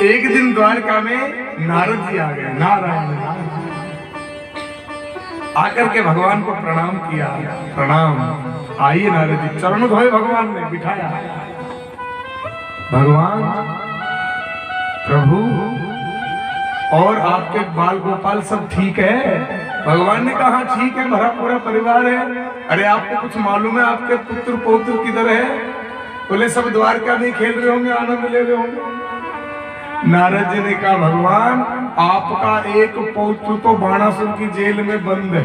एक दिन द्वारका में नारद जी आ गए। नारायण आकर के भगवान को प्रणाम किया। प्रणाम, आइए नारद जी। चरण धोए भगवान ने, बिठाया। भगवान प्रभु और आपके बाल गोपाल सब ठीक है? भगवान ने कहा ठीक है, भरा पूरा परिवार है। अरे आपको कुछ मालूम है आपके पुत्र पौत्र किधर है? बोले सब द्वारका में खेल रहे होंगे, आनंद ले रहे होंगे। नारद जी ने कहा भगवान आपका एक पौत्र तो बाणासुर की जेल में बंद है।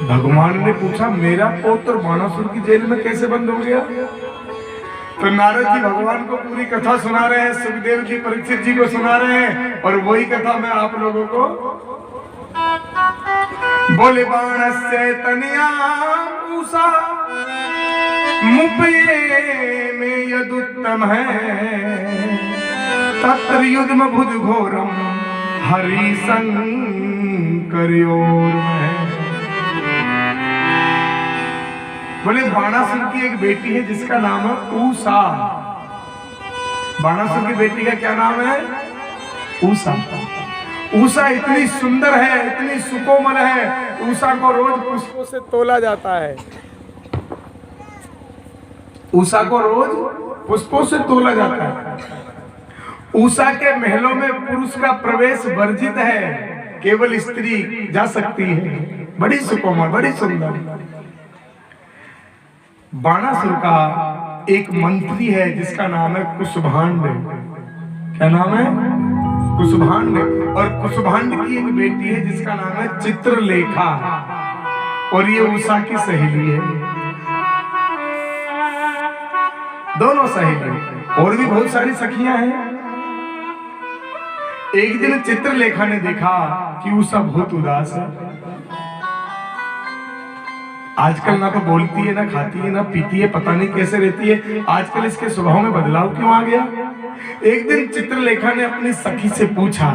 भगवान ने पूछा मेरा पौत्र बाणासुर की जेल में कैसे बंद हो गया? तो नारद जी भगवान को पूरी कथा सुना रहे हैं, सुखदेव जी परीक्षित जी को सुना रहे हैं, और वही कथा मैं आप लोगों को। बोले बाणस्य तनया पूषा मुपये में यदुत्तम है, तत्र युग्म भुज घोरम हरि शंकर योर में। बोले बाणासुर की एक बेटी है जिसका नाम है उषा। बाणासुर की बेटी का क्या नाम है? उषा। उषा इतनी सुंदर है, इतनी सुकोमल है, उषा को रोज पुष्पों से तोला जाता है। उषा को रोज पुष्पों से तोला जाता है। उषा के महलों में पुरुष का प्रवेश वर्जित है, केवल स्त्री जा सकती है। बड़ी सुकोमल, बड़ी सुंदर। बाणासुर का एक मंत्री है जिसका नाम है कुशभांड। क्या नाम है? कुशभांड। और कुशभांड की एक बेटी है जिसका नाम है चित्रलेखा, और ये उषा की सहेली है। दोनों सहेली, और भी बहुत सारी सखियां हैं। एक दिन चित्रलेखा ने देखा कि उषा बहुत उदास है। आजकल ना तो बोलती है, ना खाती है, ना पीती है, पता नहीं कैसे रहती है। आजकल इसके स्वभाव में बदलाव क्यों आ गया? एक दिन चित्रलेखा ने अपनी सखी से पूछा,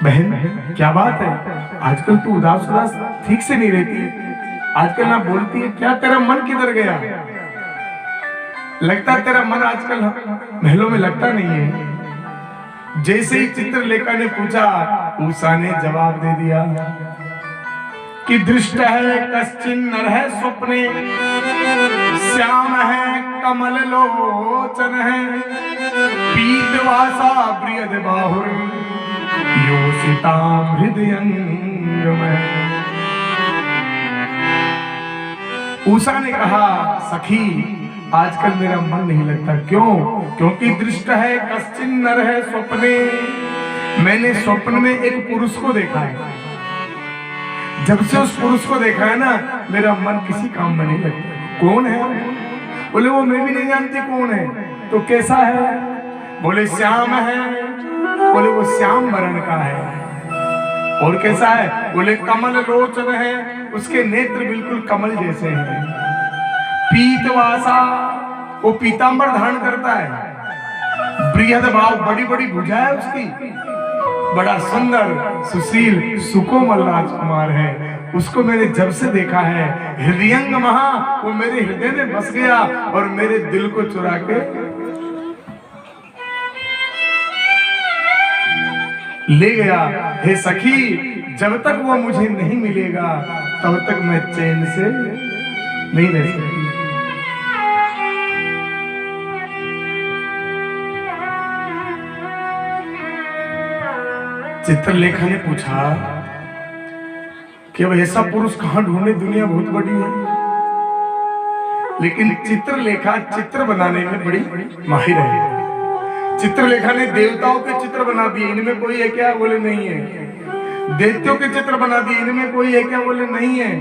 बहन क्या बात है, आजकल तू उदास उदास ठीक से नहीं रहती है, आजकल ना बोलती है, क्या तेरा मन किधर गया? लगता तेरा मन आजकल महलों में लगता नहीं है। जैसे ही चित्रलेखा ने पूछा, उषा ने जवाब दे दिया कि दृष्ट है कश्चिन नर है स्वप्ने, श्याम है कमल लोचन है, पीतवासा बृहद बाहुर योषिताम हृदयंग में। उषा ने कहा सखी आजकल मेरा मन नहीं लगता। क्यों? क्योंकि दृष्ट है कश्चिन नर है स्वप्ने, मैंने स्वप्न में एक पुरुष को देखा है। जब से उस पुरुष को देखा है ना, मेरा मन किसी काम में नहीं लगता। कौन है? बोले वो मैं भी नहीं जानती कौन है। तो कैसा है? बोले श्याम है। बोले वो श्याम वर्ण का है। और कैसा है? बोले कमल लोचन है, उसके नेत्र बिल्कुल कमल जैसे हैं। पीतवासा, वो पीतांबर धारण करता है। बृहद भाव, बड़ी बड़ी भुजा है उसकी। बड़ा सुंदर सुशील सुकोमल राजकुमार है। उसको मैंने जब से देखा है, हृदयंग महा, वो मेरे हृदय में बस गया और मेरे दिल को चुरा के ले गया। हे सखी, जब तक वो मुझे नहीं मिलेगा तब तक मैं चैन से नहीं रह सकती। चित्रलेखा ने पूछा कि अब ऐसा पुरुष कहां ढूंढे, दुनिया बहुत बड़ी है। लेकिन चित्रलेखा चित्र बनाने में बड़ी माहिर है। चित्रलेखा ने देवताओं के चित्र बना दिए, इनमें कोई है क्या? बोले नहीं है। दैत्यों के चित्र बना दिए, इनमें कोई है क्या? बोले नहीं है।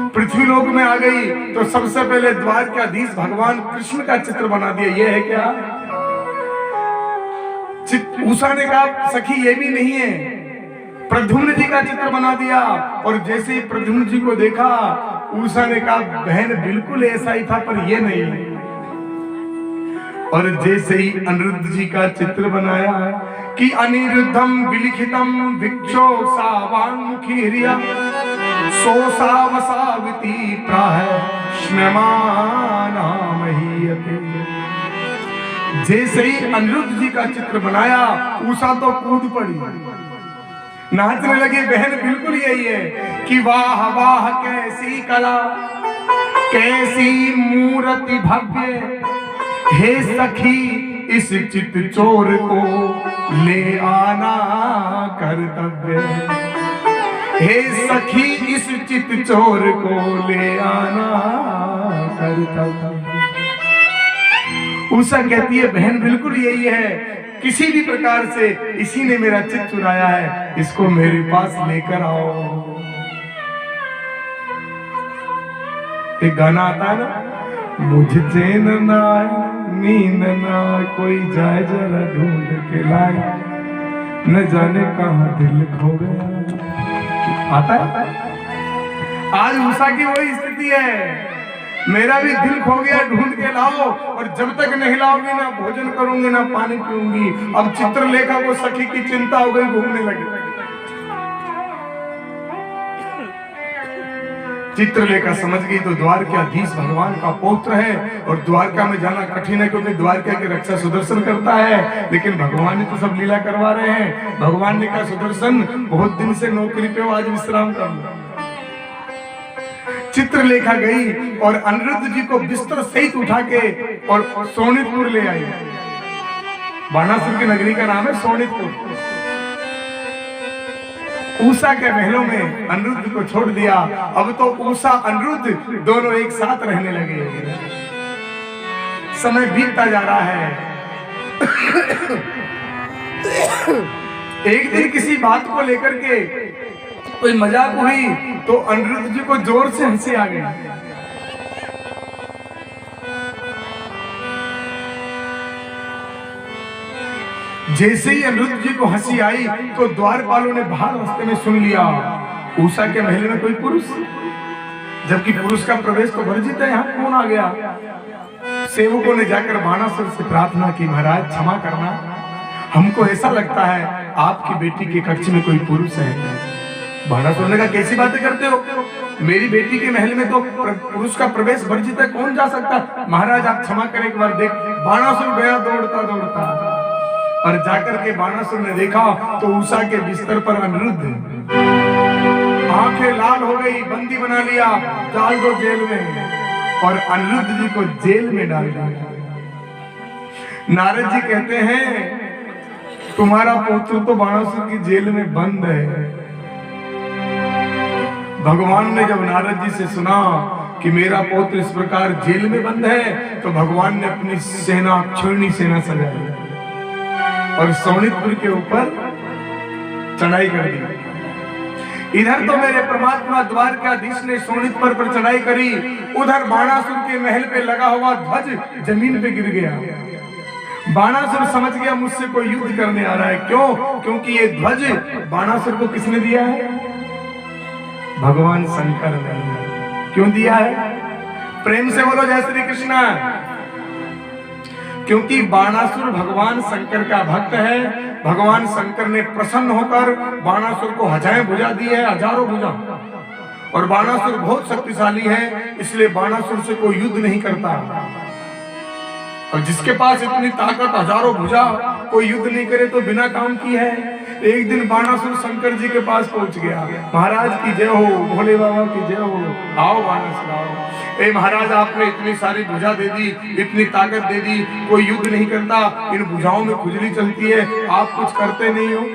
पृथ्वी लोक में आ गई तो सबसे पहले द्वारकाधीश भगवान कृष्ण का चित्र बना दिया, ये है क्या? उषा ने कहा सखी ये भी नहीं है। प्रद्युम्न जी का चित्र बना दिया, और जैसे ही प्रद्युम्न जी को देखा, उषा ने कहा बहन बिल्कुल ऐसा ही था, पर ये नहीं है। और जैसे ही अनिरुद्ध जी का चित्र बनाया कि अनिरुद्धम विलिखितम भिक्षो सावान्मुखी हिरिया सोसावसाविति प्राह स्नमाना महीयते। जैसे ही अनिरुद्ध जी का चित्र बनाया, उषा तो कूद पड़ी, नाचने लगी। बहन बिल्कुल यही है कि वाह वाह कैसी कला, कैसी मूर्ति भव्य, हे सखी इस चित चोर को ले आना कर्तव्य। हे सखी इस चित चोर को ले आना कर्तव्य। उषा कहती है बहन बिल्कुल यही है, किसी भी प्रकार से इसी ने मेरा चित चुराया है, इसको मेरे पास लेकर आओ। एक गाना आता है ना, मुझे चैन ना नींद ना कोई जाए जरा ढूंढ के लाए, न जाने कहां दिल खो गया। आता है आज उषा की वही स्थिति है, मेरा भी दिल खो गया, ढूंढ के लाओ। और जब तक नहीं लाओगी ना भोजन करूंगी ना पानी पीऊंगी। अब चित्रलेखा को सखी की चिंता हो गई, घूमने लगी। चित्रलेखा समझ गई तो द्वारकाधीश भगवान का पौत्र है और द्वारका में जाना कठिन है, क्योंकि द्वारका की रक्षा सुदर्शन करता है। लेकिन भगवान ने तो सब लीला करवा रहे हैं। भगवान ने कहा सुदर्शन बहुत दिन से नौकरी पे हो, आज विश्राम कर लो। चित्रलेखा गई और अनिरुद्ध जी को बिस्तर सहित उठा के और सोनितपुर ले आई। बाणासुर की नगरी का नाम है सोनितपुर। उषा के महलों में अनिरुद्ध को छोड़ दिया। अब तो उषा अनिरुद्ध दोनों एक साथ रहने लगे। समय बीतता जा रहा है। एक दिन किसी बात को लेकर के कोई मजाक हुई तो अनिरुद्ध जी को जोर से हंसी आ गई। जैसे ही अनिरुद्ध जी को हंसी आई तो द्वारपालों ने बाहर रास्ते में सुन लिया उषा के महल में कोई पुरुष, जबकि पुरुष का प्रवेश तो वर्जित है, यहाँ कौन आ गया। सेवकों ने जाकर बाणासुर से प्रार्थना की, महाराज क्षमा करना, हमको ऐसा लगता है आपकी बेटी के कक्ष में कोई पुरुष है। बाणासुर ने कहा कैसी बातें करते हो, मेरी बेटी के महल में तो पुरुष का प्रवेश वर्जित है, कौन जा सकता। महाराज आप क्षमा करें, एक बार देख। बाणासुर गया दौड़ता दौड़ता और जाकर के बाणासुर ने देखा तो उषा के बिस्तर पर अनिरुद्ध, आंखें लाल हो गई, बंदी बना लिया, डाल दो जेल में। और अनिरुद्ध जी को जेल में डाल दिया। नारद जी कहते हैं तुम्हारा पुत्र तो बाणासुर की जेल में बंद है। भगवान ने जब नारद जी से सुना कि मेरा पुत्र इस प्रकार जेल में बंद है तो भगवान ने अपनी सेना, क्षुरणी सेना सजाई और सोनितपुर के ऊपर चढ़ाई कर दी। इधर तो मेरे परमात्मा द्वारकाधीश ने सोनितपुर पर चढ़ाई करी, उधर बाणासुर के महल पे लगा हुआ ध्वज जमीन पे गिर गया। बाणासुर समझ गया मुझसे कोई युद्ध करने आ रहा है। क्यों? क्योंकि ये ध्वज बाणासुर को किसने दिया है? भगवान शंकर ने। क्यों दिया है? प्रेम से बोलो जय श्री कृष्ण। क्योंकि बाणासुर भगवान शंकर का भक्त है। भगवान शंकर ने प्रसन्न होकर बाणासुर को हजाएं भुजा दी है, हजारों भुजा। और बाणासुर बहुत शक्तिशाली है, इसलिए बाणासुर से कोई युद्ध नहीं करता। और जिसके पास इतनी ताकत, हजारों भुजा, कोई युद्ध नहीं करे तो बिना काम की है। एक दिन बाणासुर शंकर जी के पास पहुंच गया। महाराज की जय हो, भोले बाबा की जय हो, आओ बाणासुर आओ। ए महाराज आपने इतनी सारी भुजा दे दी, इतनी ताकत दे दी, कोई युद्ध नहीं करता, इन भुजाओं में खुजली चलती है, आप कुछ करते नहीं हो।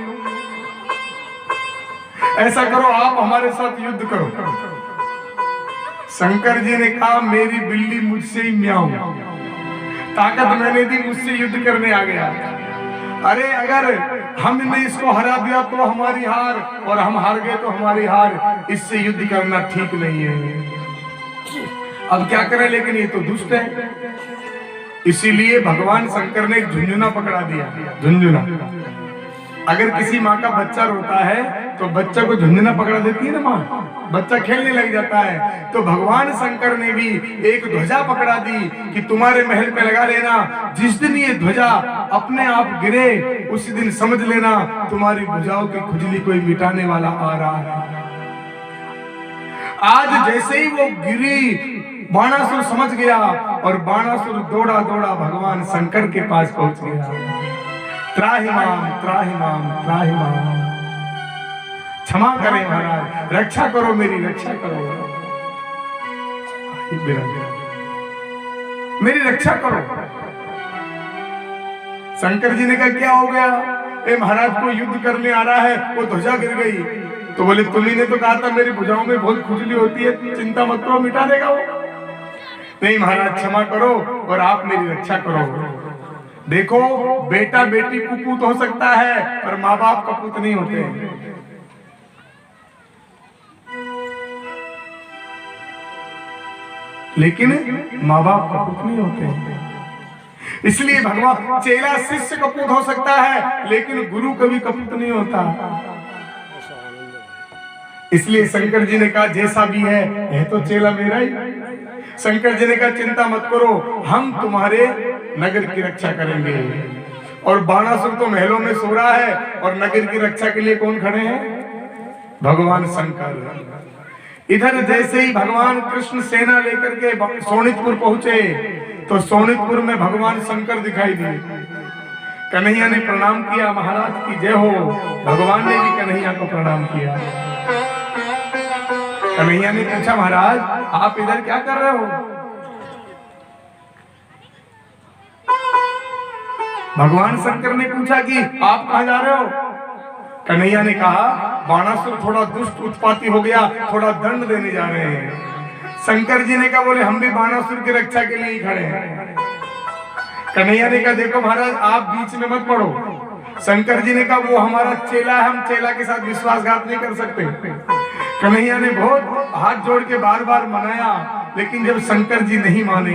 ऐसा करो आप हमारे साथ युद्ध करो। शंकर जी ने कहा मेरी बिल्ली मुझसे ही म्याऊं, ताकत मैंने दी, मुझसे युद्ध करने आ गया। अरे अगर हमने इसको हरा दिया तो हमारी हार, और हम हार गए तो हमारी हार, इससे युद्ध करना ठीक नहीं है। अब क्या करें, लेकिन ये तो दुष्ट है। इसीलिए भगवान शंकर ने एक झुंझुना पकड़ा दिया। झुंझुना, अगर किसी माँ का बच्चा रोता है तो बच्चा को झुंझुना पकड़ा देती है ना माँ, बच्चा खेलने लग जाता है। तो भगवान शंकर ने भी एक ध्वजा पकड़ा दी कि तुम्हारे महल पे लगा लेना, जिस दिन ये ध्वजा अपने आप गिरे उस दिन समझ लेना तुम्हारी भुजाओं की खुजली कोई मिटाने वाला आ रहा है। आज जैसे ही वो गिरी, बाणासुर समझ गया और बाणासुर दौड़ा दौड़ा भगवान शंकर के पास पहुंच गया। त्राहिमाम त्राहिमाम त्राहिमाम, क्षमा करें महाराज, रक्षा करो, मेरी रक्षा करो, मेरी रक्षा करो। शंकर जी ने कहा क्या हो गया? ए महाराज को युद्ध करने आ रहा है, वो ध्वजा गिर गई। तो बोले तुम्ही ने तो कहा था मेरी भुजाओं में बहुत खुजली होती है, चिंता मत करो, मिटा देगा वो। नहीं महाराज क्षमा करो और आप मेरी रक्षा करो। देखो बेटा बेटी कुपूत हो सकता है पर माँ बाप कपूत नहीं होते। लेकिन माँ बाप कपूत नहीं होते। इसलिए भगवान, चेला शिष्य कपूत हो सकता है लेकिन गुरु कभी कपूत नहीं होता। इसलिए शंकर जी ने कहा जैसा भी है यह तो चेला मेरा ही। शंकर जी ने कहा चिंता मत करो, हम तुम्हारे नगर की रक्षा करेंगे। और बाणासुर तो महलों में सो रहा है और नगर की रक्षा के लिए कौन खड़े हैं? भगवान शंकर। इधर जैसे ही भगवान कृष्ण सेना लेकर के सोनितपुर पहुंचे तो सोनितपुर में भगवान शंकर दिखाई दिए। कन्हैया ने प्रणाम किया, महाराज की जय हो। भगवान ने भी कन्हैया को प्रणाम किया। कन्हैया ने पूछा महाराज आप इधर क्या कर रहे हो? भगवान शंकर ने पूछा कि आप कहां जा रहे हो? कन्हैया ने कहा बाणासुर थोड़ा दुष्ट उत्पाती हो गया, थोड़ा दंड देने जा रहे हैं। शंकर जी ने कहा बोले हम भी बाणासुर की रक्षा के लिए ही खड़े हैं। कन्हैया ने कहा देखो महाराज आप बीच में मत पड़ो। शंकर जी ने कहा वो हमारा चेला है, हम चेला के साथ विश्वासघात नहीं कर सकते। कन्हैया ने बहुत हाथ जोड़ के बार बार मनाया, लेकिन जब शंकर जी नहीं माने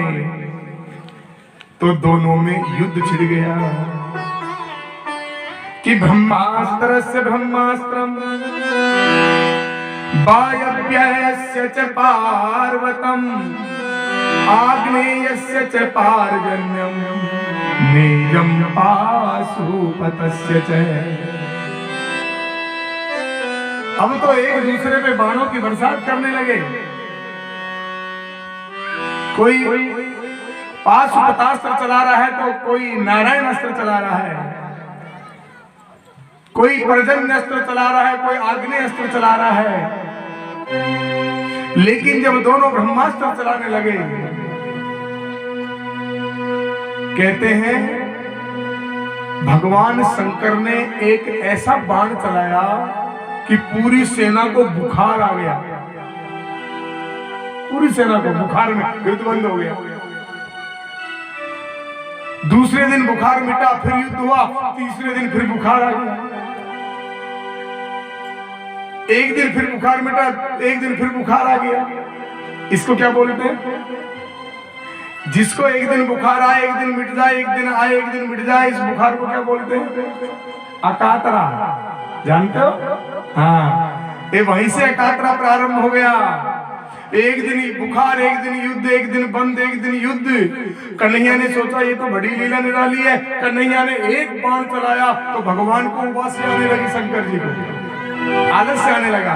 तो दोनों में युद्ध छिड़ गया कि ब्रह्मास्त्रस्य ब्रह्मास्त्रम वायव्यस्य च पार्वतम आग्नेयस्य च पारजन्यम नेजम पाशुपतस्य च। अब तो एक दूसरे पे बाणों की बरसात करने लगे। कोई पाशुपतास्त्र चला रहा है तो कोई नारायण अस्त्र चला रहा है, कोई पर्जन्य अस्त्र चला रहा है, कोई आग्नेय अस्त्र चला रहा है। लेकिन जब दोनों ब्रह्मास्त्र चलाने लगे, कहते हैं भगवान शंकर ने एक ऐसा बाण चलाया कि पूरी सेना को बुखार आ गया। पूरी सेना को बुखार में युद्ध बंद हो गया। दूसरे दिन बुखार मिटा, फिर युद्ध हुआ, तीसरे दिन फिर बुखार आ गया। एक दिन फिर बुखार मिटा, एक दिन फिर बुखार आ गया। इसको क्या बोलते हैं? जिसको एक दिन बुखार आए, एक दिन मिट जाए, एक दिन आए, एक दिन मिट जाए, इस बुखार को क्या बोलते हैं? अकातरा। जानते हो? हाँ, ये वहीं से अकातरा प्रारंभ हो गया। एक दिन बुखार, एक दिन युद्ध, एक दिन बंद, एक दिन युद्ध। कन्हैया ने सोचा ये तो बड़ी लीला निराली है। कन्हैया ने एक बाण चलाया तो भगवान को उबासी आने लगी, शंकर जी को आलस्य आने लगा।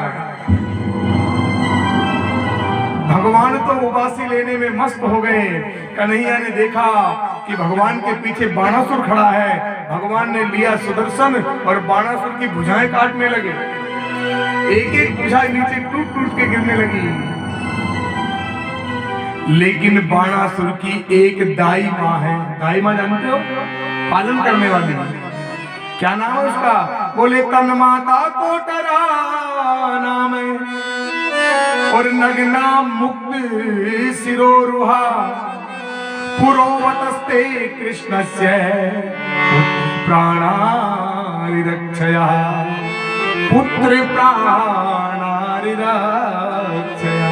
भगवान तो उबासी लेने में मस्त हो गए। कन्हैया ने देखा कि भगवान के पीछे बाणासुर खड़ा है। भगवान ने लिया सुदर्शन और बाणासुर की भुजाएं काटने लगे। एक एक भुजा नीचे टूट टूट के गिरने लगी। लेकिन बाणासुर की एक दाई माँ है। दाई माँ जानते हो? पालन करने वाली। क्या नाम है उसका? बोले तन माता कोटरा नाम है और नगना मुक्त शिरोरुहा पुरोवतस्ते कृष्णस्य प्राणानि रक्षया पुत्र प्राणानि रक्षया।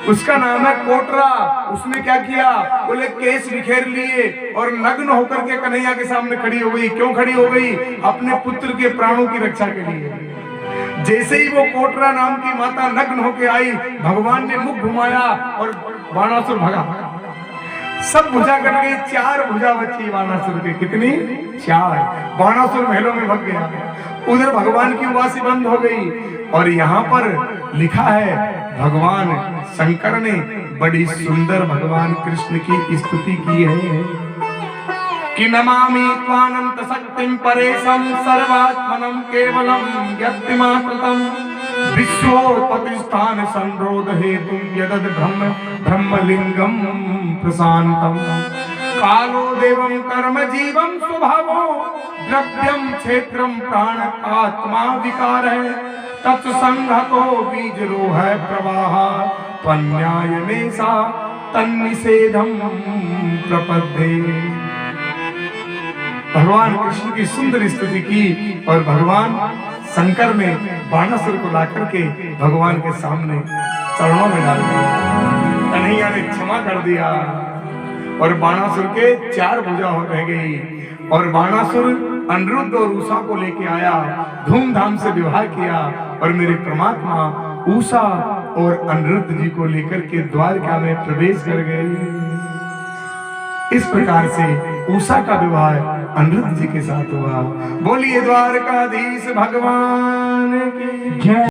उसका नाम है कोटरा। उसने क्या किया? बोले केस बिखेर लिए और नग्न होकर के कन्हैया के सामने खड़ी हो गई। क्यों खड़ी हो गई? अपने पुत्र के प्राणों की रक्षा के लिए। जैसे ही वो कोटरा नाम की माता नग्न होके आई, भगवान ने मुख घुमाया और बाणासुर भगा। सब भुजा कट गई, 4 भुजा बची बाणासुर के। कितनी? 4। बाणासुर महलों में भाग गया। उधर भगवान की उबासी बंद हो गई। और यहाँ पर लिखा है भगवान शंकर ने बड़ी सुंदर भगवान कृष्ण की स्तुति की है कि नमामि त्वानंत शक्तिं परेशं सर्वात्मनं केवलं यत्तिमाकृतं विश्वोत्पत्तिस्थान संरोध हेतुं यदद् ब्रह्मलिंगं प्रशान्तं कालो देवं कर्म जीवं स्वभावो द्रव्यं क्षेत्रं प्राण आत्मा विकार है तत्संगतो बीजरोह प्रवाह पन्यायने सा तन्निषेधं प्रपद्ये। भगवान कृष्ण की सुंदर स्तुति की और भगवान शंकर ने बाणासुर को लाकर के भगवान के सामने चरणों में डाल दिया। कन्हैया ने क्षमा कर दिया और बाणासुर के 4 भुजा रह गई। और बाणासुर अनिरुद्ध और उषा को लेके आया, धूमधाम से विवाह किया और मेरे परमात्मा उषा और अनिरुद्ध जी को लेकर के द्वारका में प्रवेश कर गए। इस प्रकार से उषा का विवाह अनिरुद्ध जी के साथ हुआ। बोलिए द्वारकाधीश भगवान की जय।